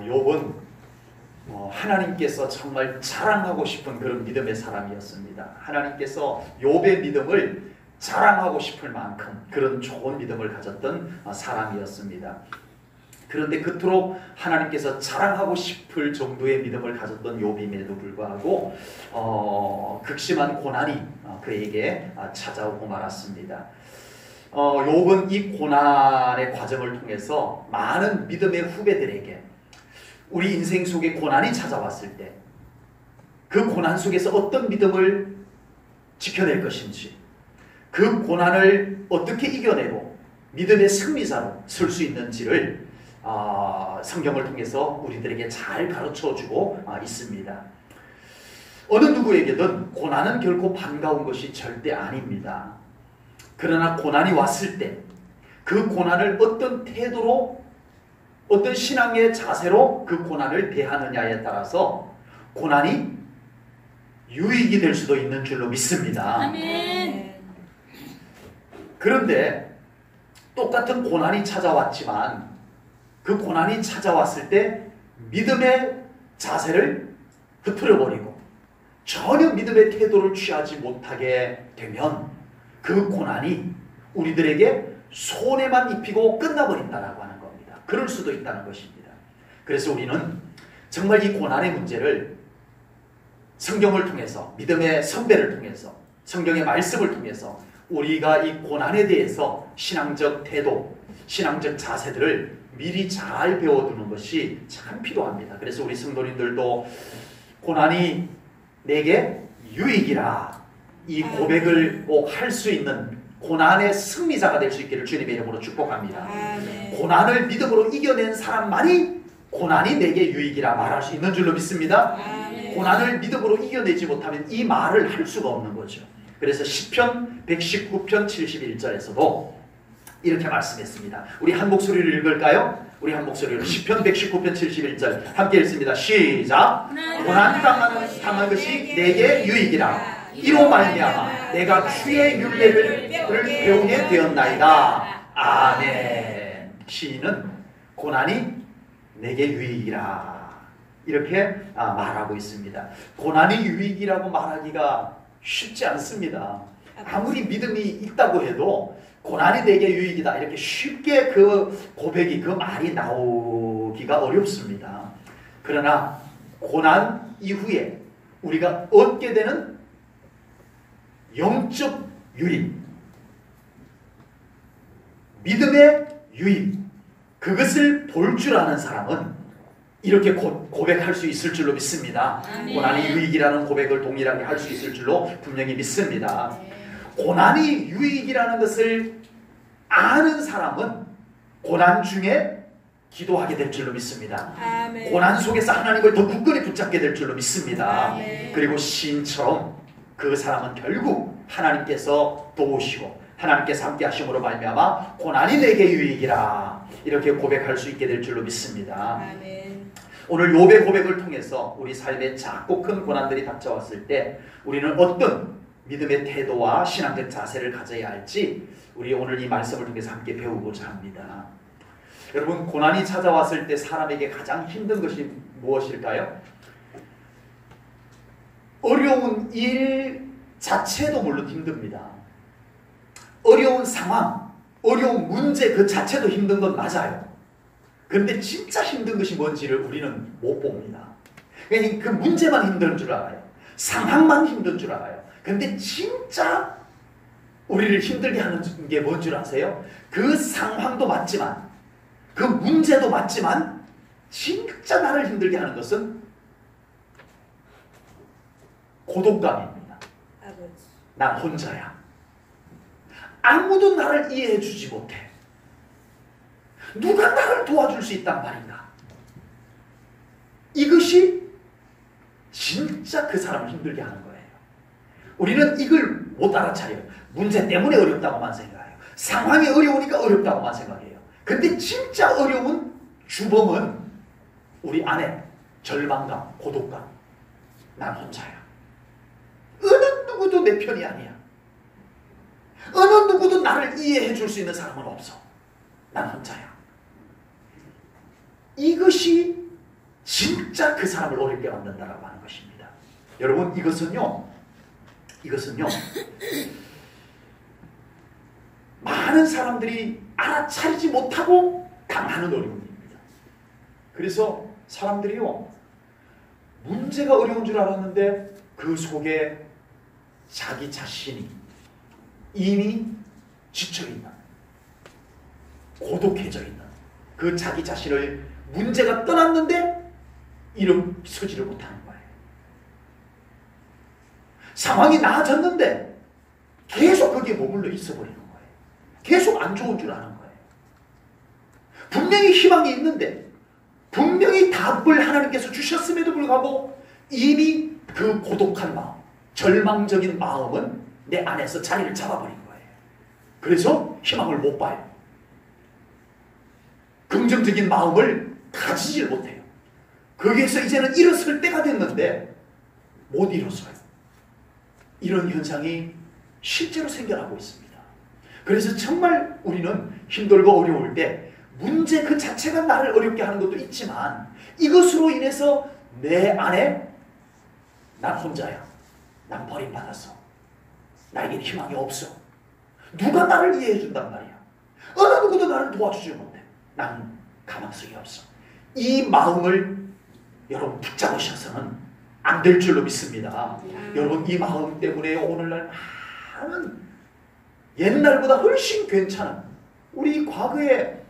욥은 하나님께서 정말 자랑하고 싶은 그런 믿음의 사람이었습니다. 하나님께서 욥의 믿음을 자랑하고 싶을 만큼 그런 좋은 믿음을 가졌던 사람이었습니다. 그런데 그토록 하나님께서 자랑하고 싶을 정도의 믿음을 가졌던 욥임에도 불구하고 극심한 고난이 그에게 찾아오고 말았습니다. 욥은 이 고난의 과정을 통해서 많은 믿음의 후배들에게 우리 인생 속에 고난이 찾아왔을 때 그 고난 속에서 어떤 믿음을 지켜낼 것인지, 그 고난을 어떻게 이겨내고 믿음의 승리자로 설 수 있는지를 성경을 통해서 우리들에게 잘 가르쳐주고 있습니다. 어느 누구에게든 고난은 결코 반가운 것이 절대 아닙니다. 그러나 고난이 왔을 때 그 고난을 어떤 태도로, 어떤 신앙의 자세로 그 고난을 대하느냐에 따라서 고난이 유익이 될 수도 있는 줄로 믿습니다. 아멘. 그런데 똑같은 고난이 찾아왔지만 그 고난이 찾아왔을 때 믿음의 자세를 흐트려버리고 전혀 믿음의 태도를 취하지 못하게 되면 그 고난이 우리들에게 손해만 입히고 끝나버린다라고 하는 겁니다. 그럴 수도 있다는 것입니다. 그래서 우리는 정말 이 고난의 문제를 성경을 통해서, 믿음의 선배를 통해서, 성경의 말씀을 통해서 우리가 이 고난에 대해서 신앙적 태도, 신앙적 자세들을 미리 잘 배워두는 것이 참 필요합니다. 그래서 우리 성도님들도 고난이 내게 유익이라 이 고백을 꼭 할 수 있는 고난의 승리자가 될 수 있기를 주님의 이름으로 축복합니다. 고난을 믿음으로 이겨낸 사람만이 고난이 내게 유익이라 말할 수 있는 줄로 믿습니다. 고난을 믿음으로 이겨내지 못하면 이 말을 할 수가 없는 거죠. 그래서 시편 119편 71절에서도 이렇게 말씀했습니다. 우리 한 목소리를 읽을까요? 우리 한 목소리로 시편 119편 71절 함께 읽습니다. 시작. 고난 당한 것이 내게 유익이라. 이로 말미암아 내가 주의 율례를 배우게 되었나이다. 아멘. 시인은 고난이 내게 유익이라 이렇게 말하고 있습니다. 고난이 유익이라고 말하기가 쉽지 않습니다. 아무리 믿음이 있다고 해도 고난이 내게 유익이다 이렇게 쉽게 그 고백이, 그 말이 나오기가 어렵습니다. 그러나 고난 이후에 우리가 얻게 되는 영적 유익, 믿음의 유익, 그것을 볼 줄 아는 사람은 이렇게 고백할 수 있을 줄로 믿습니다. 고난이 유익이라는 고백을 동일하게 할 수 있을 줄로 분명히 믿습니다. 고난이 유익이라는 것을 아는 사람은 고난 중에 기도하게 될 줄로 믿습니다. 고난 속에서 하나님을 더 굳건히 붙잡게 될 줄로 믿습니다. 그리고 시인처럼 그 사람은 결국 하나님께서 도우시고 하나님께서 함께 하심으로 말미암아 고난이 내게 유익이라 이렇게 고백할 수 있게 될 줄로 믿습니다. 오늘 욥의 고백을 통해서 우리 삶에 작고 큰 고난들이 닥쳐왔을 때 우리는 어떤 믿음의 태도와 신앙적 자세를 가져야 할지 우리 오늘 이 말씀을 통해서 함께 배우고자 합니다. 여러분, 고난이 찾아왔을 때 사람에게 가장 힘든 것이 무엇일까요? 어려운 일 자체도 물론 힘듭니다. 어려운 상황, 어려운 문제 그 자체도 힘든 건 맞아요. 그런데 진짜 힘든 것이 뭔지를 우리는 못 봅니다. 그러니까 그 문제만 힘든 줄 알아요. 상황만 힘든 줄 알아요. 그런데 진짜 우리를 힘들게 하는 게 뭔 줄 아세요? 그 상황도 맞지만, 그 문제도 맞지만 진짜 나를 힘들게 하는 것은 고독감입니다. 난 혼자야. 아무도 나를 이해해 주지 못해. 누가 나를 도와줄 수 있단 말인가? 이것이 진짜 그 사람을 힘들게 하는 거예요. 우리는 이걸 못 알아차려요. 문제 때문에 어렵다고만 생각해요. 상황이 어려우니까 어렵다고만 생각해요. 근데 진짜 어려운 주범은 우리 안에 절망감, 고독감. 난 혼자야. 어느 누구도 내 편이 아니야. 어느 누구도 나를 이해해 줄 수 있는 사람은 없어. 난 혼자야. 이것이 진짜 그 사람을 어렵게 만든다라고 하는 것입니다. 여러분, 이것은요 많은 사람들이 알아차리지 못하고 당하는 어려움입니다. 그래서 사람들이요, 문제가 어려운 줄 알았는데 그 속에 자기 자신이 이미 지쳐있는, 고독해져 있는 그 자기 자신을 문제가 떠났는데 일어서지를 못하는 거예요. 상황이 나아졌는데 계속 거기에 머물러 있어버리는 거예요. 계속 안 좋은 줄 아는 거예요. 분명히 희망이 있는데, 분명히 답을 하나님께서 주셨음에도 불구하고 이미 그 고독한 마음, 절망적인 마음은 내 안에서 자리를 잡아버린 거예요. 그래서 희망을 못 봐요. 긍정적인 마음을 가지질 못해요. 거기에서 이제는 일어설 때가 됐는데 못 일어서요. 이런 현상이 실제로 생겨나고 있습니다. 그래서 정말 우리는 힘들고 어려울 때 문제 그 자체가 나를 어렵게 하는 것도 있지만, 이것으로 인해서 내 안에 난 혼자야, 난 버림받았어, 나에겐 희망이 없어, 누가 나를 이해해 준단 말이야, 어느 누구도 나를 도와주지 못해, 나는 가망성이 없어. 이 마음을 여러분 붙잡으셔서는 안 될 줄로 믿습니다. 여러분, 이 마음 때문에 오늘날 많은 옛날보다 훨씬 괜찮은, 우리 과거에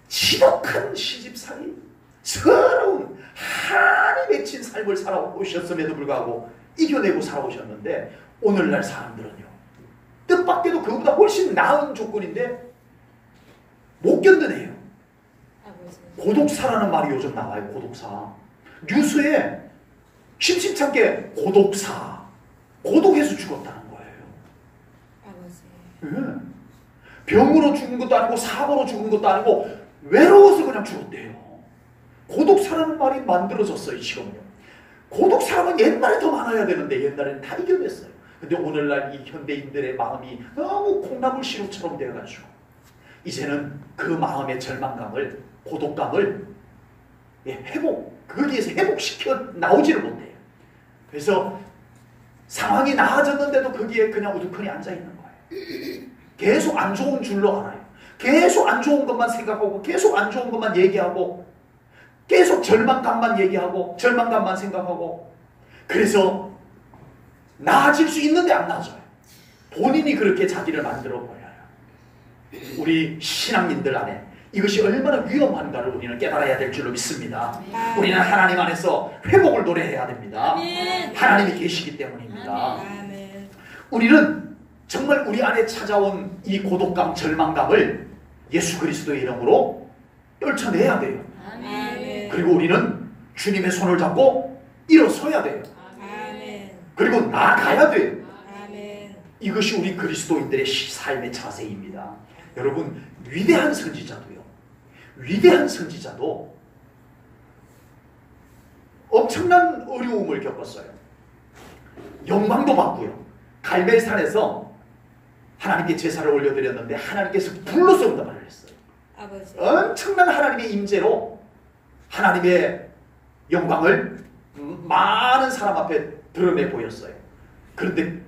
지독한 시집살이, 서러운 한이 맺힌 삶을 살아오셨음에도 불구하고 이겨내고 살아오셨는데, 오늘날 사람들은요, 뜻밖에도 그보다 훨씬 나은 조건인데 못 견뎌내요. 고독사라는 말이 요즘 나와요. 고독사. 뉴스에 심심찮게 고독사, 고독해서 죽었다는 거예요. 네. 병으로 죽은 것도 아니고 사고로 죽은 것도 아니고 외로워서 그냥 죽었대요. 고독사라는 말이 만들어졌어요. 지금요. 고독사람은 옛날에 더 많아야 되는데 옛날에는 다 이겨냈어요. 근데 오늘날 이 현대인들의 마음이 너무 콩나물 시루처럼 되어가지고 이제는 그 마음의 절망감을, 고독감을 거기에서 회복시켜 나오지를 못해요. 그래서 상황이 나아졌는데도 거기에 그냥 우두커니 앉아있는 거예요. 계속 안 좋은 줄로 알아요. 계속 안 좋은 것만 생각하고, 계속 안 좋은 것만 얘기하고, 계속 절망감만 얘기하고, 절망감만 생각하고, 그래서 나아질 수 있는데 안 나아져요. 본인이 그렇게 자기를 만들어 버려요. 우리 신앙인들 안에 이것이 얼마나 위험한가를 우리는 깨달아야 될 줄로 믿습니다. 우리는 하나님 안에서 회복을 노래해야 됩니다. 하나님이 계시기 때문입니다. 우리는 정말 우리 안에 찾아온 이 고독감, 절망감을 예수 그리스도의 이름으로 떨쳐내야 돼요. 그리고 우리는 주님의 손을 잡고 일어서야 돼요. 그리고 나아가야 돼요. 이것이 우리 그리스도인들의 삶의 자세입니다. 여러분, 위대한 선지자도 엄청난 어려움을 겪었어요. 영광도 받고요. 갈멜산에서 하나님께 제사를 올려드렸는데 하나님께서 불로서 응답을 했어요. 엄청난 하나님의 임재로 하나님의 영광을 많은 사람 앞에 드러내 보였어요. 그런데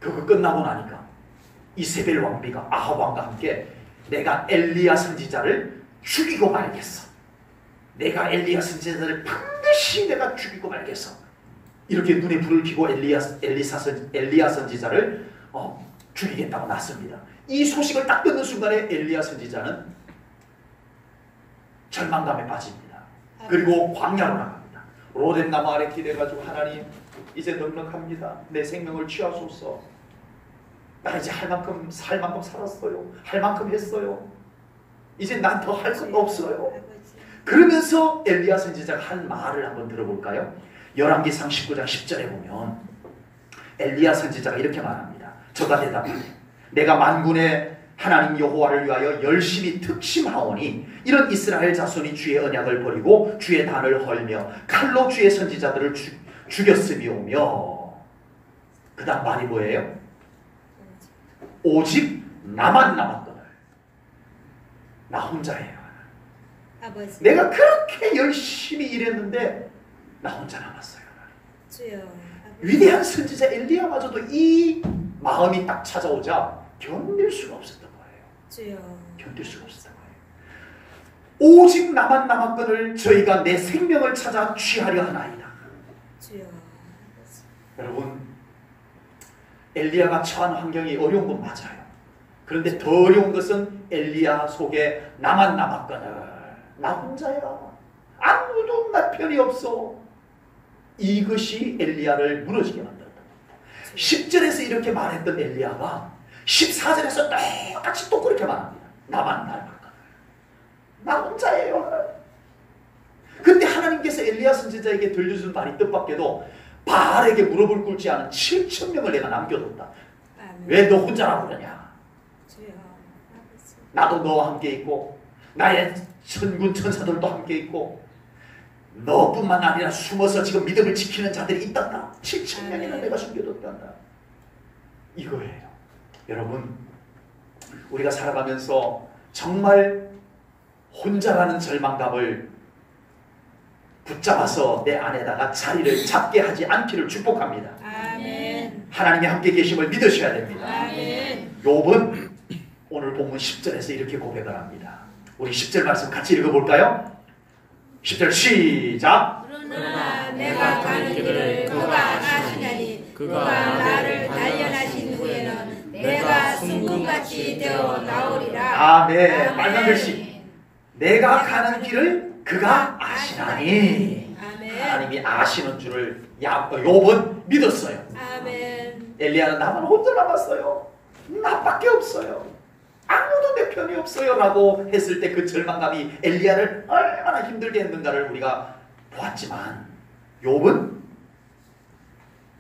그거 끝나고 나니까 이세벨 왕비가 아합 왕과 함께 내가 엘리야 선지자를 죽이고 말겠어. 내가 엘리야 선지자를 반드시 내가 죽이고 말겠어. 이렇게 눈에 불을 켜고 엘리야 선지자를 죽이겠다고 났습니다. 이 소식을 딱 듣는 순간에 엘리야 선지자는 절망감에 빠집니다. 그리고 광야로 나갑니다. 로뎀 나무 아래 기대가지고 하나님, 이제 넉넉합니다. 내 생명을 취하소서. 나 이제 살 만큼 살았어요. 할 만큼 했어요. 이제 난 더 할 것 없어요. 그러면서 엘리야 선지자가 한 말을 한번 들어볼까요? 열왕기상 19장 10절에 보면 엘리야 선지자가 이렇게 말합니다. 저가 대답하네. 내가 만군의 하나님 여호와를 위하여 열심히 특심하오니 이런 이스라엘 자손이 주의 언약을 버리고 주의 단을 헐며 칼로 주의 선지자들을 죽였음이오며. 그 다음 말이 뭐예요? 오직 나만 남았거늘. 나 혼자예요. 아버지. 내가 그렇게 열심히 일했는데 나 혼자 남았어요. 주여. 위대한 선지자 엘리야마저도 이 마음이 딱 찾아오자 견딜 수가 없었던 거예요. 주여. 견딜 수가 없었던 거예요. 오직 나만 남았거늘 저희가 내 생명을 찾아 취하려 하나이다. 주여. 여러분, 엘리야가 처한 환경이 어려운 건 맞아요. 그런데 더 어려운 것은 엘리야 속에 나만 남았거늘 나 혼자야. 아무도 나 편이 없어. 이것이 엘리야를 무너지게 만들었다. 10절에서 이렇게 말했던 엘리야가 14절에서 똑같이 또 그렇게 말합니다. 나만 남았거늘 나 혼자예요. 근데 하나님께서 엘리야 선지자에게 들려준 말이 뜻밖에도 바알에게 무릎을 꿇지 않은 7,000명을 내가 남겨뒀다. 왜 너 혼자라고 그러냐? 나도 너와 함께 있고 나의 천군 천사들도 함께 있고 너뿐만 아니라 숨어서 지금 믿음을 지키는 자들이 있단다. 7,000명이나 내가 숨겨뒀단다. 이거예요. 여러분, 우리가 살아가면서 정말 혼자라는 절망감을 붙잡아서 내 안에다가 자리를 잡게 하지 않기를 축복합니다. 아멘. 하나님이 함께 계심을 믿으셔야 됩니다. 아멘. 욥은 오늘 본문 10절에서 이렇게 고백을 합니다. 우리 10절 말씀 같이 읽어볼까요? 10절 시작. 그러나 내가 가는 길을 그가 아시나니 그가 나를 단련하신 후에는 내가 순금같이 되어 나오리라. 아멘. 빨간 글씨. 내가 가는 길을 그가 아시나니. 아멘. 하나님이 아시는 줄을 욥은 믿었어요. 아멘. 엘리야는 나만 혼자 남았어요. 나밖에 없어요. 아무도 내 편이 없어요 라고 했을 때 그 절망감이 엘리야를 얼마나 힘들게 했는가를 우리가 보았지만 욥은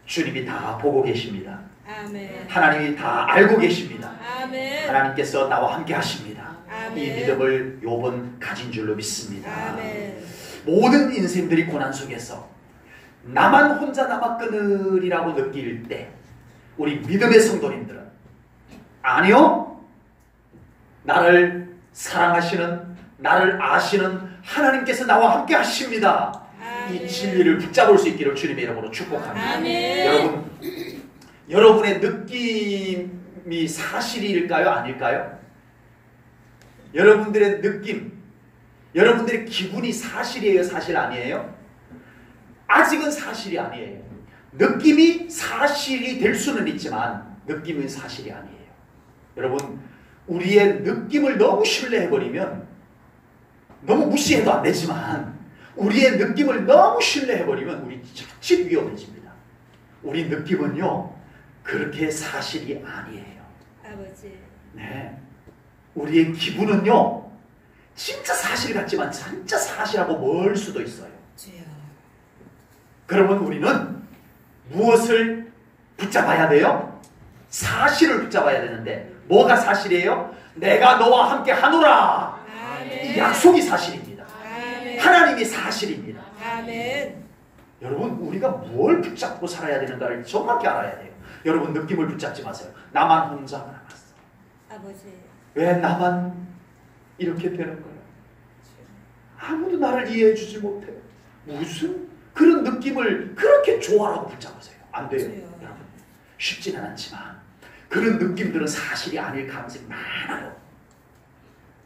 주님이 다 보고 계십니다. 아멘. 하나님이 다 알고 계십니다. 아멘. 하나님께서 나와 함께 하십니다. 아멘. 이 믿음을 욥은 가진 줄로 믿습니다. 아멘. 모든 인생들이 고난 속에서 나만 혼자 남았거늘이라고 느낄 때 우리 믿음의 성도님들은 아니요, 나를 사랑하시는, 나를 아시는 하나님께서 나와 함께 하십니다. 이 진리를 붙잡을 수 있기를 주님의 이름으로 축복합니다. 아멘. 여러분의 느낌이 사실일까요? 아닐까요? 여러분들의 느낌, 여러분들의 기분이 사실이에요? 사실 아니에요? 아직은 사실이 아니에요. 느낌이 사실이 될 수는 있지만 느낌은 사실이 아니에요. 여러분, 우리의 느낌을 너무 신뢰해버리면, 너무 무시해도 안 되지만 우리의 느낌을 너무 신뢰해버리면 우리 자칫 위험해집니다. 우리 느낌은요 그렇게 사실이 아니에요. 아버지. 네, 우리의 기분은요 진짜 사실 같지만 진짜 사실하고 멀 수도 있어요. 주여. 그러면 우리는 무엇을 붙잡아야 돼요? 사실을 붙잡아야 되는데 뭐가 사실이에요? 내가 너와 함께 하노라. 아멘. 이 약속이 사실입니다. 아멘. 하나님이 사실입니다. 아멘. 여러분, 우리가 뭘 붙잡고 살아야 되는가를 정확히 알아야 돼요. 여러분, 느낌을 붙잡지 마세요. 나만 혼자 남았어. 아버지. 왜 나만 이렇게 되는 거야? 아무도 나를 이해해 주지 못해. 무슨 그런 느낌을 그렇게 좋아라고 붙잡으세요. 안 돼요. 여러분, 쉽지는 않지만 그런 느낌들은 사실이 아닐 가능성이 많아요.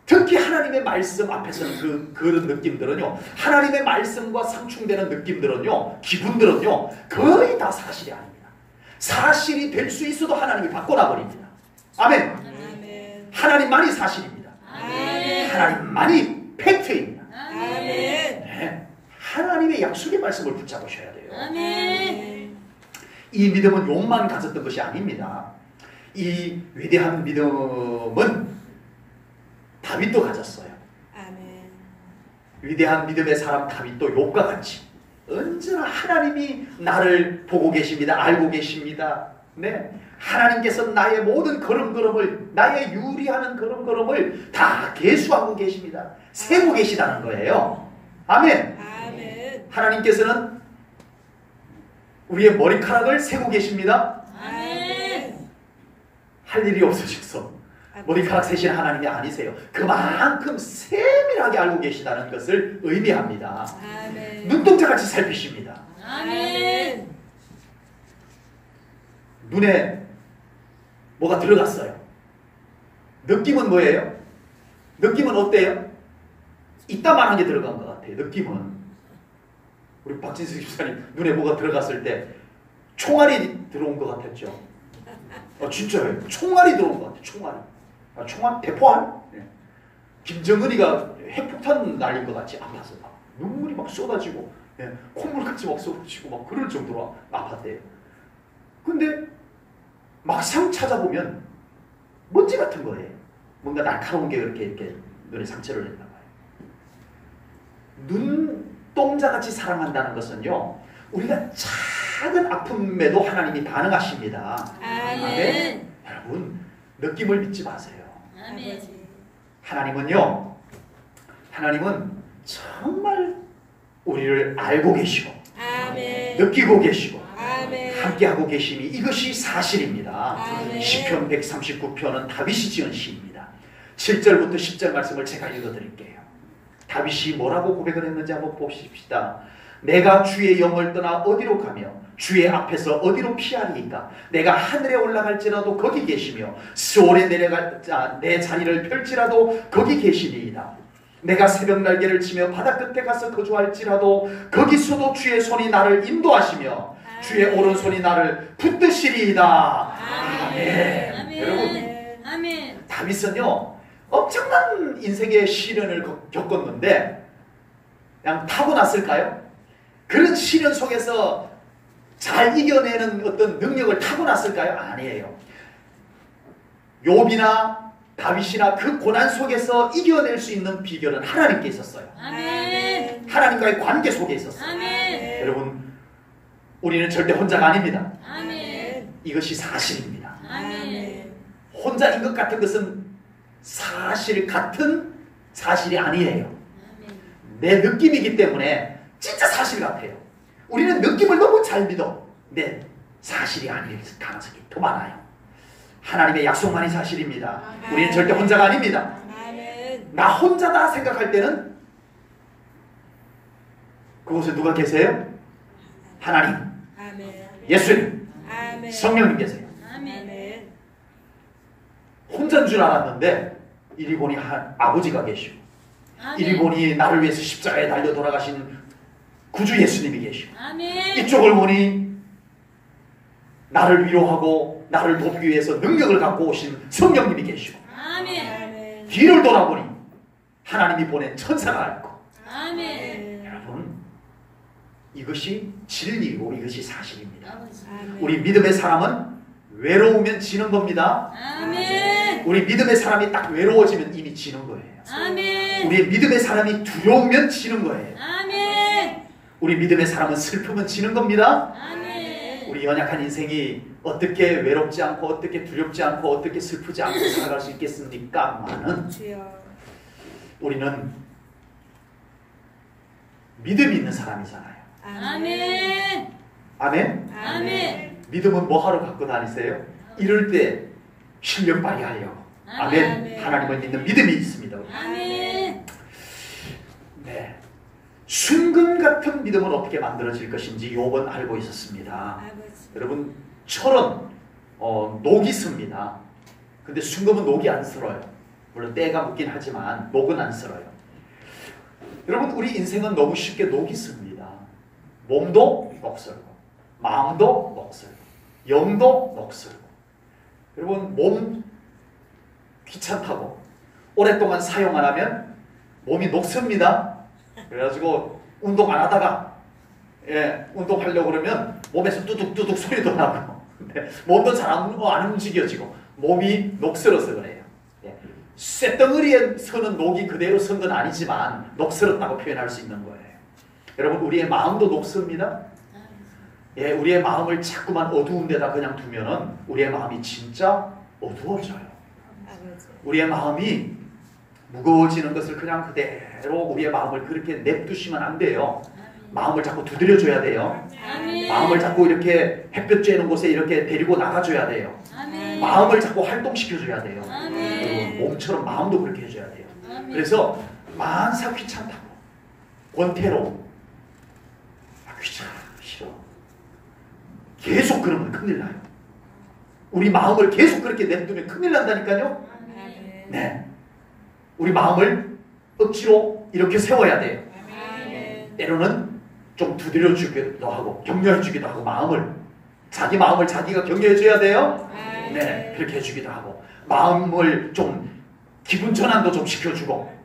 특히 하나님의 말씀 앞에서는 그런 느낌들은요, 하나님의 말씀과 상충되는 느낌들은요, 기분들은요 거의 다 사실이 아닙니다. 사실이 될 수 있어도 하나님이 바꿔놔버립니다. 아멘. 아멘. 하나님만이 사실입니다. 아멘. 하나님만이 팩트입니다. 아멘. 네. 하나님의 약속의 말씀을 붙잡으셔야 돼요. 아멘. 이 믿음은 욥만 가졌던 것이 아닙니다. 이 위대한 믿음은 다윗도 가졌어요. 아멘. 위대한 믿음의 사람 다윗도 욥과 같이 언제나 하나님이 나를 보고 계십니다. 알고 계십니다. 네, 하나님께서 나의 모든 걸음걸음을, 나의 유리하는 걸음걸음을 다 계수하고 계십니다. 세고 계시다는 거예요. 아멘. 아멘. 하나님께서는 우리의 머리카락을 세고 계십니다. 아멘. 할 일이 없으셔서 머리카락 세신 하나님이 아니세요. 그만큼 세밀하게 알고 계시다는 것을 의미합니다. 아멘. 눈동자같이 살피십니다. 아멘. 눈에 뭐가 들어갔어요. 느낌은 뭐예요? 느낌은 어때요? 이따만한 게 들어간 것 같아요. 느낌은. 우리 박진수 집사님 눈에 뭐가 들어갔을 때 총알이 들어온 것 같았죠. 진짜요. 총알이 들어온 것 같아요. 총알이. 총알? 대포알? 네. 김정은이가 핵폭탄 날린 것 같이 아파서 눈물이 막 쏟아지고 콧물같이 막 쏟아지고 막 그럴 정도로 아팠대요. 근데 막상 찾아보면 먼지 같은 거예요. 뭔가 날카로운 게 이렇게 눈에 상처를 냈나 봐요. 눈동자같이 사랑한다는 것은요, 우리가 작은 아픔에도 하나님이 반응하십니다. 아멘. 여러분, 느낌을 믿지 마세요. 아멘. 하나님은 정말 우리를 알고 계시고 아멘. 느끼고 계시고 아멘. 함께하고 계심이 이것이 사실입니다. 아멘. 시편 139편은 다윗이 지은 시입니다. 7절부터 10절 말씀을 제가 읽어드릴게요. 다윗이 뭐라고 고백을 했는지 한번 보십시다. 내가 주의 영을 떠나 어디로 가며 주의 앞에서 어디로 피하리이까? 내가 하늘에 올라갈지라도 거기 계시며 스올에 내려갈 내 자리를 펼지라도 거기 계시리이다. 내가 새벽 날개를 치며 바다 끝에 가서 거주할지라도 거기서도 주의 손이 나를 인도하시며 주의 오른손이 나를 붙드시리이다. 아멘. 아멘. 여러분, 아멘. 다윗은요 엄청난 인생의 시련을 겪었는데 그냥 타고났을까요? 그런 시련 속에서 잘 이겨내는 어떤 능력을 타고났을까요? 아니에요. 욥이나 다윗이나 그 고난 속에서 이겨낼 수 있는 비결은 하나님께 있었어요. 아멘. 하나님과의 관계 속에 있었어요. 아멘. 여러분, 우리는 절대 혼자가 아닙니다. 아멘. 이것이 사실입니다. 아멘. 혼자인 것 같은 것은 사실 같은 사실이 아니에요. 내 느낌이기 때문에 진짜 사실 같아요. 우리는 느낌을 너무 잘 믿어. 근데 사실이 아닐 가능성이 더 많아요. 하나님의 약속만이 사실입니다. 우리는 절대 혼자가 아닙니다. 아멘. 나 혼자다 생각할 때는 그곳에 누가 계세요? 하나님, 아멘. 예수님, 아멘. 성령님 계세요. 아멘. 혼자인 줄 알았는데 이리 보니 아버지가 계시고 이리 보니 나를 위해서 십자가에 달려 돌아가신 구주 예수님이 계시고 아멘. 이쪽을 보니 나를 위로하고 나를 돕기 위해서 능력을 갖고 오신 성령님이 계시고 아멘. 뒤를 돌아보니 하나님이 보낸 천사가 있고 아멘. 여러분, 이것이 진리이고 이것이 사실입니다. 아멘. 우리 믿음의 사람은 외로우면 지는 겁니다. 아멘. 우리 믿음의 사람이 딱 외로워지면 이미 지는 거예요. 아멘. 우리 믿음의 사람이 두려우면 지는 거예요. 아멘. 우리 믿음의 사람은 슬프면 지는 겁니다. 아멘. 우리 연약한 인생이 어떻게 외롭지 않고 어떻게 두렵지 않고 어떻게 슬프지 않고 살아갈 수 있겠습니까? 많은 주여. 우리는 믿음이 있는 사람이잖아요. 아멘. 아멘? 아멘. 믿음은 뭐 하러 갖고 다니세요? 이럴 때 실력 발휘하려고. 아멘. 아멘. 하나님을 믿는 믿음이 있습니다. 우리. 아멘. 네. 순금 같은 믿음은 어떻게 만들어질 것인지 욥은 알고 있었습니다. 아버지. 여러분, 철은 녹이 씁니다. 근데 순금은 녹이 안 쓸어요. 물론 때가 묻긴 하지만 녹은 안 쓸어요. 여러분, 우리 인생은 너무 쉽게 녹이 씁니다. 몸도 녹슬고 마음도 녹슬고 영도 녹슬고. 여러분, 몸 귀찮다고 오랫동안 사용 안 하면 몸이 녹습니다. 그래가지고 운동 안 하다가 운동하려고 그러면 몸에서 뚜둑뚜둑 소리도 나고 몸도 잘 안 움직여지고 몸이 녹슬어서 그래요. 쇳덩어리에 서는 녹이 그대로 선 건 아니지만 녹슬었다고 표현할 수 있는 거예요. 여러분, 우리의 마음도 녹습니다. 우리의 마음을 자꾸만 어두운 데다 그냥 두면은 우리의 마음이 진짜 어두워져요. 우리의 마음이 무거워지는 것을 그냥 그대로 우리의 마음을 그렇게 냅두시면 안 돼요. 마음을 자꾸 두드려줘야 돼요. 아멘. 마음을 자꾸 이렇게 햇볕 쬐는 곳에 이렇게 데리고 나가줘야 돼요. 아멘. 마음을 자꾸 활동시켜줘야 돼요. 아멘. 몸처럼 마음도 그렇게 해줘야 돼요. 아멘. 그래서 만사 귀찮다고 권태로 귀찮아 싫어 계속 그러면 큰일 나요. 우리 마음을 계속 그렇게 냅두면 큰일 난다니까요. 아멘. 네, 우리 마음을 억지로 이렇게 세워야 돼요. 아멘. 때로는 좀 두드려 주기도 하고 격려해 주기도 하고 자기 마음을 자기가 격려해 줘야 돼요. 네, 그렇게 해주기도 하고 마음을 좀 기분 전환도 좀 시켜주고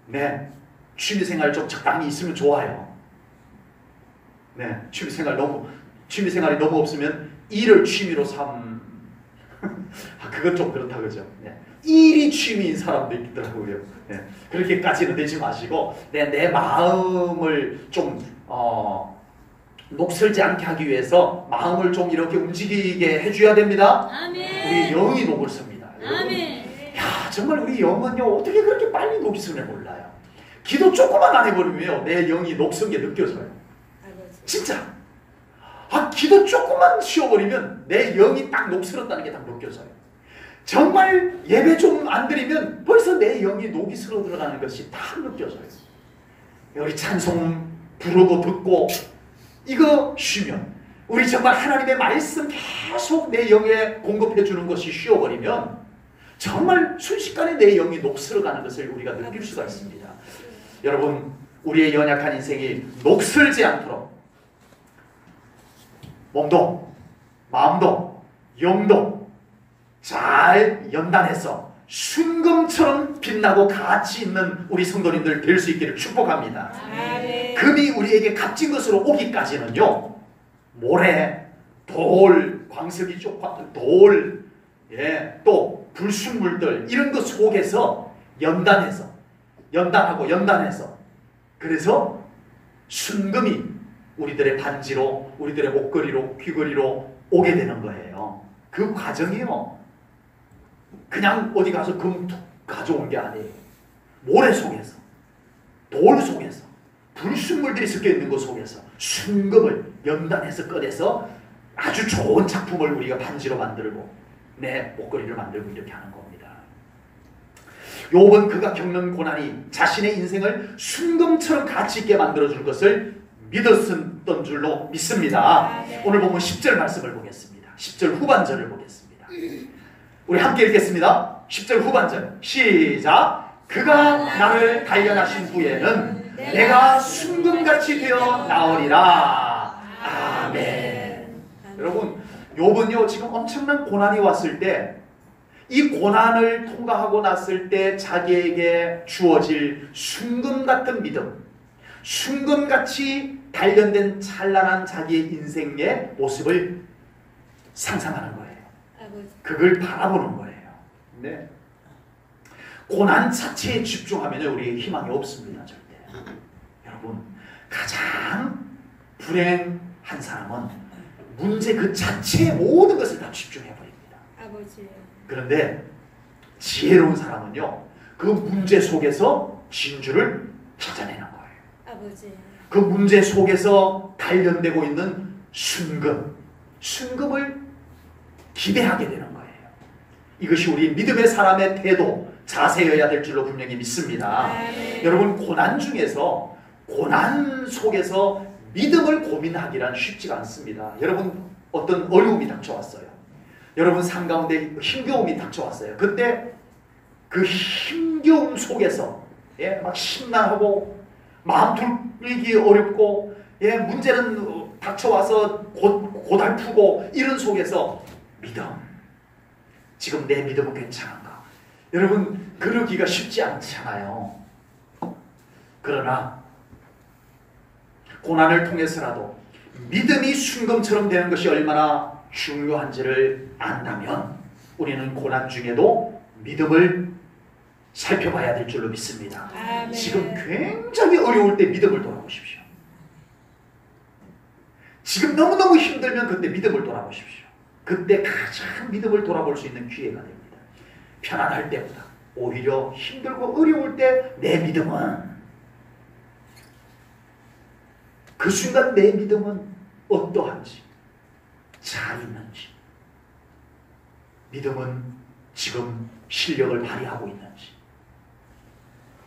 네, 취미생활 좀 적당히 있으면 좋아요. 네, 취미생활이 너무 없으면 일을 취미로 그건 좀 그렇다 그죠. 네, 일이 취미인 사람도 있더라고요. 네, 그렇게까지는 되지 마시고 내 마음을 좀 녹슬지 않게 하기 위해서 마음을 좀 이렇게 움직이게 해줘야 됩니다. 아멘. 우리 영이 녹을 섭니다. 아멘. 야, 정말 우리 영은요 어떻게 그렇게 빨리 녹이 쓰는 몰라요. 기도 조금만 안 해버리면 내 영이 녹슨 게 느껴져요. 진짜. 기도 조금만 쉬어버리면 내 영이 딱 녹슬었다는 게 딱 느껴져요. 정말 예배 좀 안 드리면 벌써 내 영이 녹이 슬어 들어가는 것이 딱 느껴져요. 우리 찬송 부르고 듣고 이거 쉬면 우리 정말 하나님의 말씀 계속 내 영에 공급해 주는 것이 쉬어버리면 정말 순식간에 내 영이 녹슬어가는 것을 우리가 느낄 수가 있습니다. 여러분, 우리의 연약한 인생이 녹슬지 않도록 몸도 마음도 영도 잘 연단해서 순금처럼 빛나고 가치 있는 우리 성도님들 될 수 있기를 축복합니다. 금이 우리에게 값진 것으로 오기까지는요, 모래, 돌, 광석이 돌, 또 불순물들 이런 것 속에서 연단해서 그래서 순금이 우리들의 반지로, 우리들의 목걸이로, 귀걸이로 오게 되는 거예요. 그 과정이요, 그냥 어디 가서 금 가져온 게 아니에요. 모래 속에서, 돌 속에서, 불순물들이 섞여 있는 것 속에서 순금을 연단해서 꺼내서 아주 좋은 작품을 우리가 반지로 만들고 내 목걸이를 만들고 이렇게 하는 겁니다. 욥은 그가 겪는 고난이 자신의 인생을 순금처럼 가치 있게 만들어줄 것을 믿었던 줄로 믿습니다. 오늘 보면 10절 말씀을 보겠습니다. 10절 후반절을 보겠습니다. 우리 함께 읽겠습니다. 10절 후반절 시작. 그가 나를 단련하신 후에는 내가 순금같이 되어 나오리라. 아멘. 여러분, 욥은요 지금 엄청난 고난이 왔을 때 이 고난을 통과하고 났을 때 자기에게 주어질 순금 같은 믿음, 순금같이 단련된 찬란한 자기의 인생의 모습을 상상하는 거예요. 그걸 바라보는 거예요. 네. 고난 자체에 집중하면 우리의 희망이 없습니다. 절대. 여러분, 가장 불행한 사람은 문제 그 자체의 모든 것을 다 집중해버립니다. 그런데 지혜로운 사람은요, 그 문제 속에서 진주를 찾아내는 거예요. 그 문제 속에서 단련되고 있는 순금을 기대하게 되는 거예요. 이것이 우리 믿음의 사람의 태도, 자세여야 될 줄로 분명히 믿습니다. 여러분, 고난 중에서, 고난 속에서 믿음을 고민하기란 쉽지가 않습니다. 여러분, 어떤 어려움이 닥쳐왔어요. 여러분 삶 가운데 힘겨움이 닥쳐왔어요. 그때 그 힘겨움 속에서 막 심란하고 마음 돌리기 어렵고 문제는 닥쳐와서 고달프고 이런 속에서 믿음, 지금 내 믿음은 괜찮은가? 여러분, 그러기가 쉽지 않잖아요. 그러나 고난을 통해서라도 믿음이 순금처럼 되는 것이 얼마나 중요한지를 안다면 우리는 고난 중에도 믿음을 살펴봐야 될 줄로 믿습니다. 아멘. 지금 굉장히 어려울 때 믿음을 돌아보십시오. 지금 너무너무 힘들면 그때 믿음을 돌아보십시오. 그때 가장 믿음을 돌아볼 수 있는 기회가 됩니다. 편안할 때보다 오히려 힘들고 어려울 때 내 믿음은, 그 순간 내 믿음은 어떠한지, 잘 있는지. 믿음은 지금 실력을 발휘하고 있는지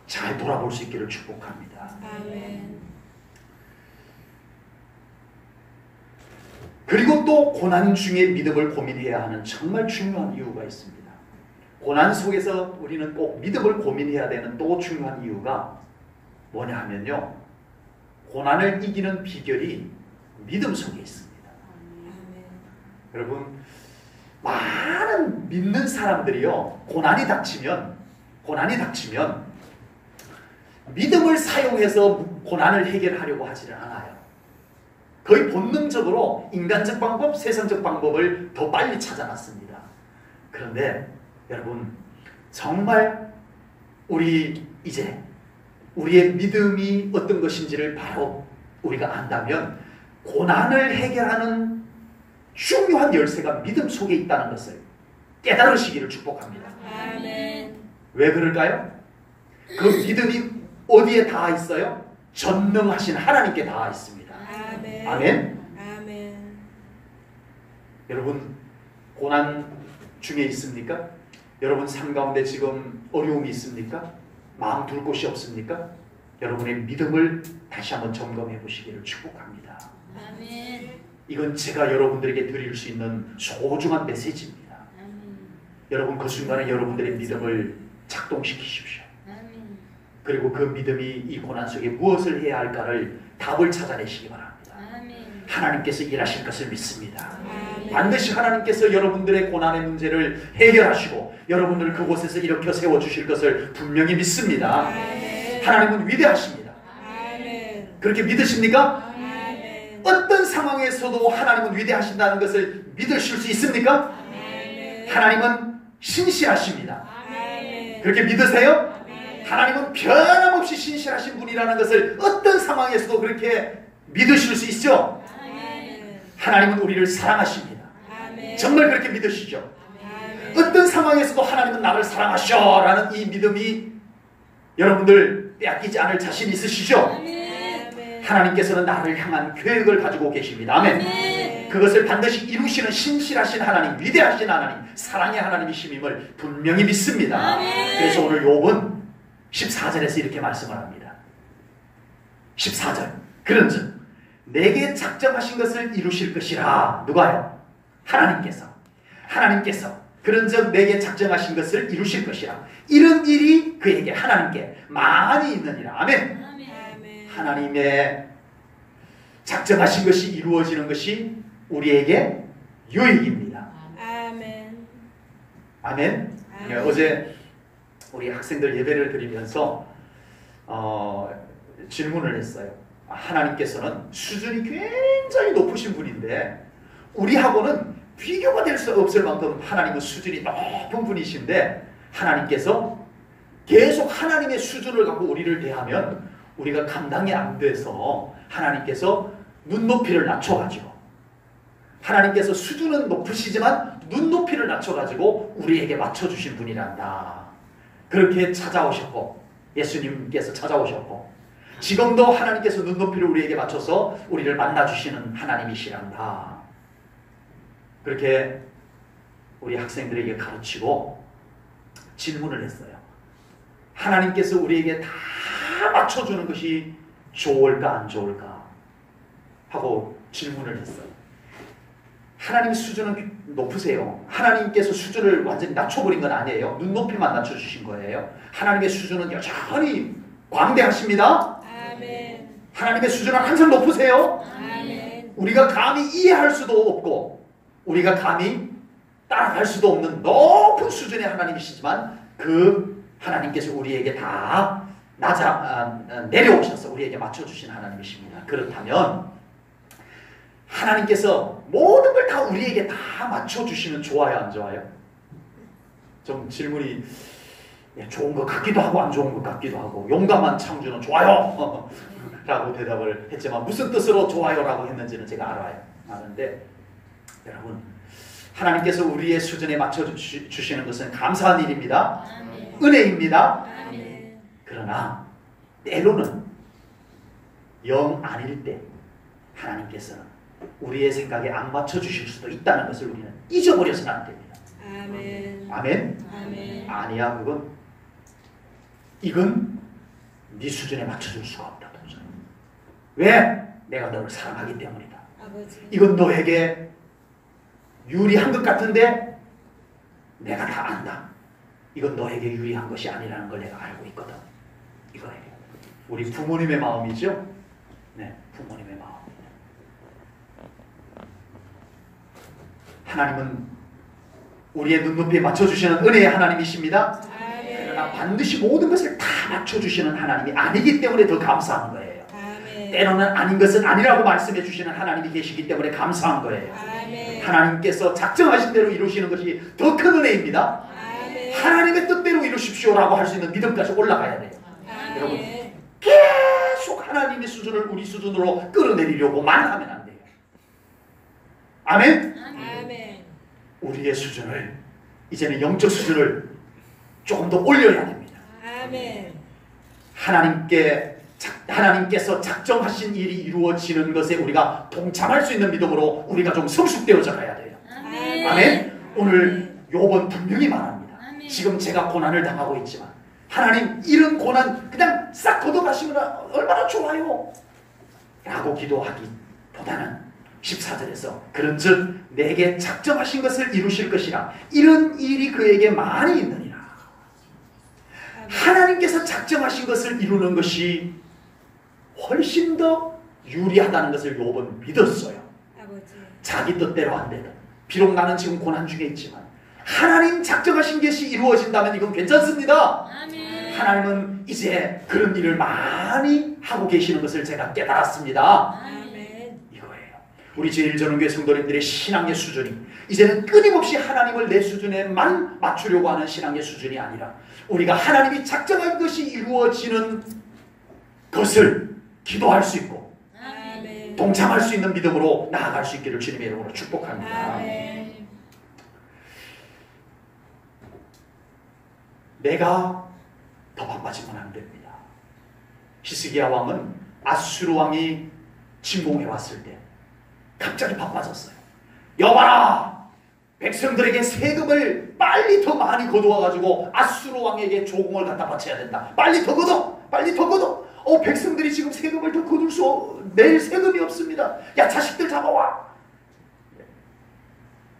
잘 돌아볼 수 있기를 축복합니다. 아멘. 그리고 또 고난 중에 믿음을 고민해야 하는 정말 중요한 이유가 있습니다. 고난 속에서 우리는 꼭 믿음을 고민해야 되는 또 중요한 이유가 뭐냐 하면요, 고난을 이기는 비결이 믿음 속에 있습니다. 아멘. 여러분, 많은 믿는 사람들이요, 고난이 닥치면 믿음을 사용해서 고난을 해결하려고 하지는 않아요. 거의 본능적으로 인간적 방법, 세상적 방법을 더 빨리 찾아놨습니다. 그런데 여러분, 정말 이제 우리의 믿음이 어떤 것인지를 바로 우리가 안다면 고난을 해결하는 중요한 열쇠가 믿음 속에 있다는 것을 깨달으시기를 축복합니다. 아멘. 왜 그럴까요? 그 믿음이 어디에 닿아 있어요? 전능하신 하나님께 닿아 있습니다. 아멘. 아멘. 아멘. 여러분, 고난 중에 있습니까? 여러분 삶 가운데 지금 어려움이 있습니까? 마음 둘 곳이 없습니까? 여러분의 믿음을 다시 한번 점검해 보시기를 축복합니다. 아멘. 이건 제가 여러분들에게 드릴 수 있는 소중한 메시지입니다. 아멘. 여러분, 그 순간에 여러분들의 믿음을 작동시키십시오. 아멘. 그리고 그 믿음이 이 고난 속에 무엇을 해야 할까를 답을 찾아내시기 바랍니다. 아멘. 하나님께서 일하실 것을 믿습니다. 아멘. 반드시 하나님께서 여러분들의 고난의 문제를 해결하시고 여러분들을 그곳에서 일으켜 세워주실 것을 분명히 믿습니다. 아멘. 하나님은 위대하십니다. 아멘. 그렇게 믿으십니까? 아멘. 어떤 상황에서도 하나님은 위대하신다는 것을 믿으실 수 있습니까? 아멘. 하나님은 신실하십니다. 아멘. 그렇게 믿으세요? 아멘. 하나님은 변함없이 신실하신 분이라는 것을 어떤 상황에서도 그렇게 믿으실 수 있죠? 아멘. 하나님은 우리를 사랑하십니다. 아멘. 정말 그렇게 믿으시죠? 아멘. 어떤 상황에서도 하나님은 나를 사랑하셔 라는 이 믿음이 여러분들 빼앗기지 않을 자신 있으시죠? 아멘. 하나님께서는 나를 향한 계획을 가지고 계십니다. 아멘. 아멘. 그것을 반드시 이루시는 신실하신 하나님, 위대하신 하나님, 사랑의 하나님이심임을 분명히 믿습니다. 아멘. 그래서 오늘 욥은 14절에서 이렇게 말씀을 합니다. 14절, 그런즉 내게 작정하신 것을 이루실 것이라. 누가요? 하나님께서 그런즉 내게 작정하신 것을 이루실 것이라. 이런 일이 그에게, 하나님께 많이 있느니라. 아멘. 아멘. 하나님의 작정하신 것이 이루어지는 것이 우리에게 유익입니다. 아멘. 아멘. 네, 어제 우리 학생들 예배를 드리면서 질문을 했어요. 하나님께서는 수준이 굉장히 높으신 분인데 우리하고는 비교가 될 수 없을 만큼 하나님은 수준이 높은 분이신데 하나님께서 계속 하나님의 수준을 갖고 우리를 대하면 우리가 감당이 안 돼서 하나님께서 눈높이를 낮춰가지고, 하나님께서 수준은 높으시지만 눈높이를 낮춰가지고 우리에게 맞춰주신 분이란다. 그렇게 찾아오셨고, 예수님께서 찾아오셨고, 지금도 하나님께서 눈높이를 우리에게 맞춰서 우리를 만나주시는 하나님이시란다. 그렇게 우리 학생들에게 가르치고 질문을 했어요. 하나님께서 우리에게 다 맞춰주는 것이 좋을까 안 좋을까 하고 질문을 했어요. 하나님 수준은 높으세요. 하나님께서 수준을 완전히 낮춰버린 건 아니에요. 눈높이만 낮춰주신 거예요. 하나님의 수준은 여전히 광대하십니다. 아멘. 하나님의 수준은 항상 높으세요. 아멘. 우리가 감히 이해할 수도 없고 우리가 감히 따라갈 수도 없는 높은 수준의 하나님이시지만 그 하나님께서 우리에게 다 내려오셔서 우리에게 맞춰주신 하나님이십니다. 그렇다면 하나님께서 모든 걸 다 우리에게 다 맞춰주시면 좋아요, 안 좋아요? 좀 질문이 좋은 것 같기도 하고 안 좋은 것 같기도 하고, 용감한 창조는 좋아요 라고 대답을 했지만 무슨 뜻으로 좋아요라고 했는지는 제가 아는데, 여러분, 하나님께서 우리의 수준에 맞춰주시는 것은 감사한 일입니다. 아멘. 은혜입니다. 아멘. 그러나 때로는 영 아닐 때 하나님께서는 우리의 생각에 안 맞춰주실 수도 있다는 것을 우리는 잊어버려서는 안 됩니다. 아멘. 아멘? 아멘. 아니야, 이건 네 수준에 맞춰줄 수가 없다. 도저히. 왜? 내가 너를 사랑하기 때문이다. 아버지. 이건 너에게 유리한 것 같은데 내가 다 안다. 이건 너에게 유리한 것이 아니라는 걸 내가 알고 있거든. 이거예요. 우리 부모님의 마음이죠? 네, 부모님의 마음. 하나님은 우리의 눈높이에 맞춰주시는 은혜의 하나님이십니다. 그러나 반드시 모든 것을 다 맞춰주시는 하나님이 아니기 때문에 더 감사한 거예요. 아멘. 때로는 아닌 것은 아니라고 말씀해 주시는 하나님이 계시기 때문에 감사한 거예요. 아멘. 하나님께서 작정하신 대로 이루시는 것이 더 큰 은혜입니다. 아멘. 하나님의 뜻대로 이루십시오라고 할 수 있는 믿음까지 올라가야 돼요. 여러분, 아멘. 계속 하나님의 수준을 우리 수준으로 끌어내리려고만 하면 안 돼요. 아멘? 아멘. 우리의 수준을, 이제는 영적 수준을 조금 더 올려야 됩니다. 아멘. 하나님께서 작정하신 일이 이루어지는 것에 우리가 동참할 수 있는 믿음으로 우리가 좀 성숙되어져 가야 돼요. 아멘? 오늘 욥은 분명히 말합니다. 지금 제가 고난을 당하고 있지만 하나님, 이런 고난 그냥 싹 걷어가시면 얼마나 좋아요 라고 기도하기보다는 14절에서 그런즉 내게 작정하신 것을 이루실 것이라 이런 일이 그에게 많이 있느니라. 하나님께서 작정하신 것을 이루는 것이 훨씬 더 유리하다는 것을 욥은 믿었어요. 아버지. 자기 뜻대로 안 되든, 비록 나는 지금 고난 중에 있지만 하나님 작정하신 것이 이루어진다면 이건 괜찮습니다. 아멘. 하나님은 이제 그런 일을 많이 하고 계시는 것을 제가 깨달았습니다. 아멘. 이거예요. 우리 제1전원교회 성도님들의 신앙의 수준이 이제는 끊임없이 하나님을 내 수준에만 맞추려고 하는 신앙의 수준이 아니라 우리가 하나님이 작정한 것이 이루어지는 것을 기도할 수 있고 아멘. 동참할 수 있는 믿음으로 나아갈 수 있기를 주님의 이름으로 축복합니다. 아멘. 내가 더 바빠지면 안 됩니다. 히스기야 왕은 아수르 왕이 침공해 왔을 때 갑자기 바빠졌어요. 여봐라! 백성들에게 세금을 빨리 더 많이 거두어가지고 아수르 왕에게 조공을 갖다 바쳐야 된다. 빨리 더 걷어! 빨리 더 걷어! 백성들이 지금 세금을 더 낼 세금이 없습니다. 야, 자식들 잡아와!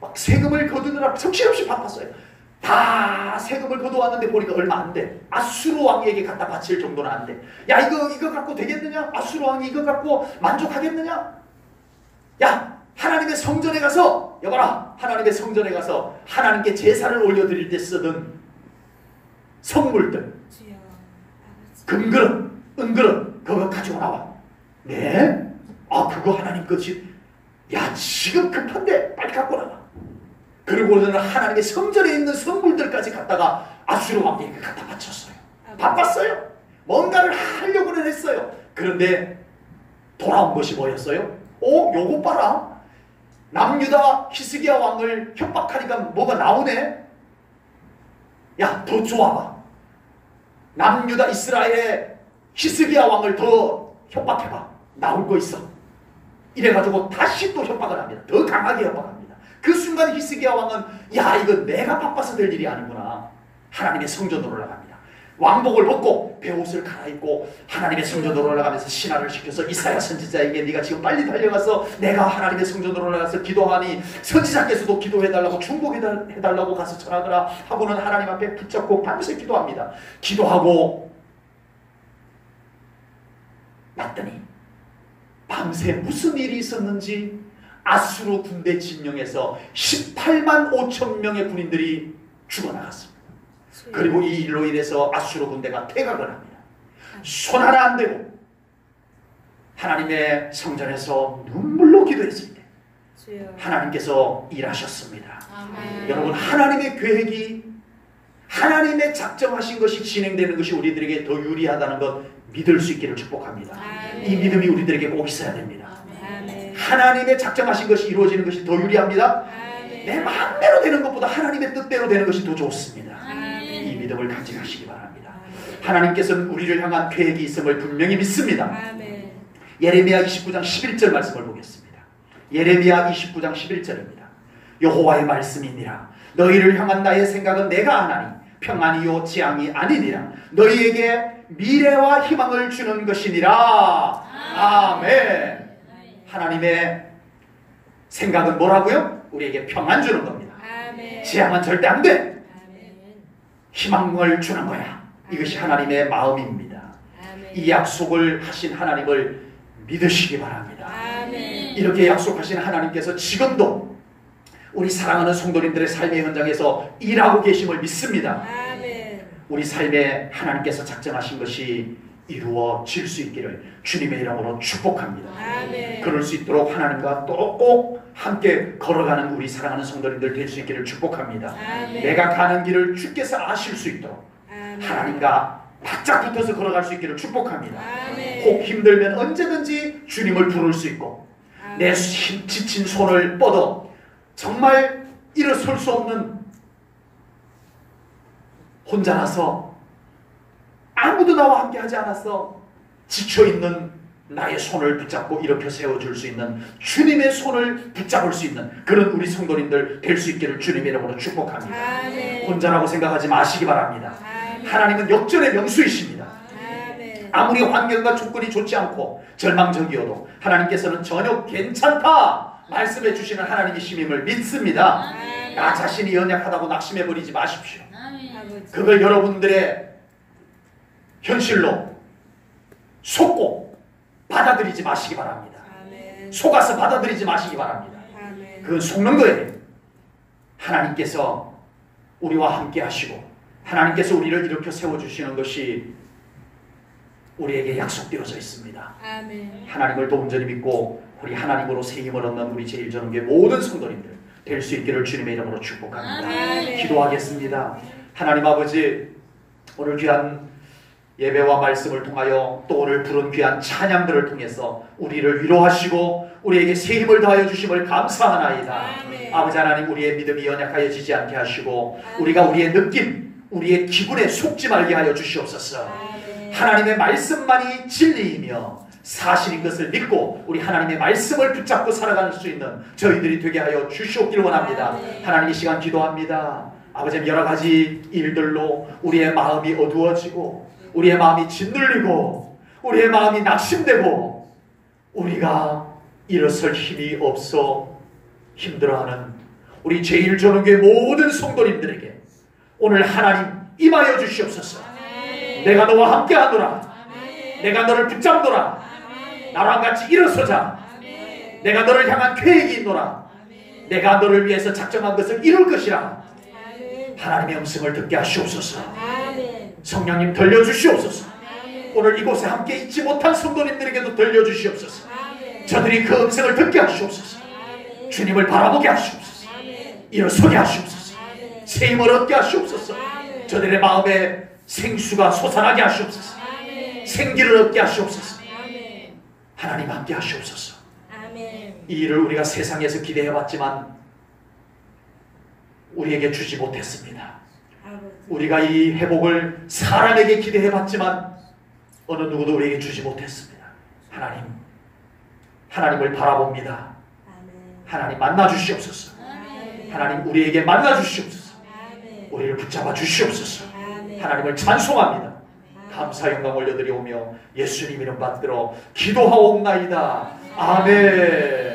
막 세금을 거두느라 정신없이 바빴어요. 다 세금을 거두었는데 보니까 얼마 안 돼. 아수르 왕에게 갖다 바칠 정도는 안 돼. 야, 이거 갖고 되겠느냐? 아수르 왕이 이거 갖고 만족하겠느냐? 야, 하나님의 성전에 가서, 여봐라, 하나님의 성전에 가서 하나님께 제사를 올려드릴 때 쓰던 성물들, 주여. 아버지. 금그릇, 은그릇, 그거 가지고 나와. 네? 그거 하나님 것이, 야, 지금 급한데 빨리 갖고 나와. 그리고는 하나님의 성전에 있는 성물들까지 갖다가 아수르 왕에게 갖다 바쳤어요. 바빴어요. 뭔가를 하려고는 했어요. 그런데 돌아온 것이 뭐였어요? 요거 봐라. 남유다 히스기야 왕을 협박하니까 뭐가 나오네. 야, 더 좋아봐. 남유다 이스라엘의 히스기야 왕을 더 협박해봐. 나올 거 있어. 이래가지고 다시 또 협박을 합니다. 더 강하게 협박합니다. 그 순간 히스기야 왕은 야, 이거 내가 바빠서 될 일이 아니구나. 하나님의 성전으로 올라갑니다. 왕복을 벗고 베옷을 갈아입고 하나님의 성전으로 올라가면서 신하를 시켜서 이사야 선지자에게 네가 지금 빨리 달려가서 내가 하나님의 성전으로 올라가서 기도하니 선지자께서도 기도해달라고 충고해달라고 가서 전하더라 하고는 하나님 앞에 붙잡고 밤새 기도합니다. 기도하고 났더니 밤새 무슨 일이 있었는지 아수르 군대 진영에서 18만 5천 명의 군인들이 죽어나갔습니다. 그리고 이 일로 인해서 아수르 군대가 퇴각을 합니다. 손 하나 안 대고 하나님의 성전에서 눈물로 기도했을 때 하나님께서 일하셨습니다. 아멘. 여러분, 하나님의 계획이, 하나님의 작정하신 것이 진행되는 것이 우리들에게 더 유리하다는 것 믿을 수 있기를 축복합니다. 아멘. 이 믿음이 우리들에게 꼭 있어야 됩니다. 아멘. 하나님의 작정하신 것이 이루어지는 것이 더 유리합니다. 아멘. 내 마음대로 되는 것보다 하나님의 뜻대로 되는 것이 더 좋습니다. 아멘. 이 믿음을 간직하시기 바랍니다. 하나님께서는 우리를 향한 계획이 있음을 분명히 믿습니다. 아멘. 예레미야 29장 11절 말씀을 보겠습니다. 예레미야 29장 11절입니다. 여호와의 말씀이니라. 너희를 향한 나의 생각은 내가 아나니 평안이요 재앙이 아니니라. 너희에게 미래와 희망을 주는 것이니라. 아멘. 하나님의 생각은 뭐라고요? 우리에게 평안 주는 겁니다. 아멘. 재앙은 절대 안 돼. 아멘. 희망을 주는 거야. 이것이 하나님의 마음입니다. 아멘. 이 약속을 하신 하나님을 믿으시기 바랍니다. 아멘. 이렇게 약속하신 하나님께서 지금도 우리 사랑하는 성도님들의 삶의 현장에서 일하고 계심을 믿습니다. 아멘. 우리 삶에 하나님께서 작정하신 것이 이루어질 수 있기를 주님의 이름으로 축복합니다. 아멘. 그럴 수 있도록 하나님과 또 꼭 함께 걸어가는 우리 사랑하는 성도님들 될 수 있기를 축복합니다. 아멘. 내가 가는 길을 주께서 아실 수 있도록 아멘. 하나님과 바짝 붙어서 걸어갈 수 있기를 축복합니다. 아멘. 혹 힘들면 언제든지 주님을 부를 수 있고 아멘. 내 지친 손을 뻗어 정말 일어설 수 없는 혼자라서 아무도 나와 함께 하지 않았어 지쳐있는 나의 손을 붙잡고 일으켜 세워줄 수 있는 주님의 손을 붙잡을 수 있는 그런 우리 성도님들 될 수 있기를 주님의 이름으로 축복합니다. 아멘. 혼자라고 생각하지 마시기 바랍니다. 아멘. 하나님은 역전의 명수이십니다. 아멘. 아무리 환경과 조건이 좋지 않고 절망적이어도 하나님께서는 전혀 괜찮다 말씀해 주시는 하나님이심임을 믿습니다. 아멘. 나 자신이 연약하다고 낙심해 버리지 마십시오. 아버지. 그걸 여러분들의 현실로 속고 받아들이지 마시기 바랍니다. 아멘. 속아서 받아들이지 마시기 바랍니다. 아멘. 그건 속는 거예요. 하나님께서 우리와 함께 하시고 하나님께서 우리를 일으켜 세워주시는 것이 우리에게 약속되어져 있습니다. 아멘. 하나님을 더 온전히 믿고 우리 하나님으로 새 힘을 얻는 우리 제1전교회 모든 성도님들 될 수 있기를 주님의 이름으로 축복합니다. 아멘. 기도하겠습니다. 하나님 아버지, 오늘 귀한 예배와 말씀을 통하여 또 오늘 부른 귀한 찬양들을 통해서 우리를 위로하시고 우리에게 새 힘을 더하여 주심을 감사하나이다. 아멘. 아버지 하나님, 우리의 믿음이 연약하여지지 않게 하시고 아멘. 우리가 우리의 느낌, 우리의 기분에 속지 말게 하여 주시옵소서. 아멘. 하나님의 말씀만이 진리이며 사실인 것을 믿고 우리 하나님의 말씀을 붙잡고 살아갈 수 있는 저희들이 되게 하여 주시옵기를 원합니다. 아멘. 하나님, 이 시간 기도합니다. 아버지, 여러 가지 일들로 우리의 마음이 어두워지고 우리의 마음이 짓눌리고 우리의 마음이 낙심되고 우리가 일어설 힘이 없어 힘들어하는 우리 제1전원교회 모든 성도님들에게 오늘 하나님 임하여 주시옵소서. 아멘. 내가 너와 함께하노라. 아멘. 내가 너를 붙잡노라. 아멘. 나랑 같이 일어서자. 아멘. 내가 너를 향한 계획이 있노라. 아멘. 내가 너를 위해서 작정한 것을 이룰 것이라. 아멘. 하나님의 음성을 듣게 하시옵소서. 아멘. 성령님, 들려주시옵소서. 아멘. 오늘 이곳에 함께 있지 못한 성도님들에게도 들려주시옵소서. 아멘. 저들이 그 음성을 듣게 하시옵소서. 아멘. 주님을 바라보게 하시옵소서. 아멘. 일어서게 하시옵소서. 아멘. 새 힘을 얻게 하시옵소서. 아멘. 저들의 마음에 생수가 솟아나게 하시옵소서. 아멘. 생기를 얻게 하시옵소서. 아멘. 하나님, 함께 하시옵소서. 아멘. 이 일을 우리가 세상에서 기대해봤지만 우리에게 주지 못했습니다. 아버지. 우리가 이 회복을 사람에게 기대해봤지만 어느 누구도 우리에게 주지 못했습니다. 하나님, 하나님을 바라봅니다. 아멘. 하나님, 만나주시옵소서. 아멘. 하나님, 우리에게 만나주시옵소서. 아멘. 우리를 붙잡아 주시옵소서. 아멘. 하나님을 찬송합니다. 감사 영광 올려드리오며 예수님 이름 받들어 기도하옵나이다. 아멘.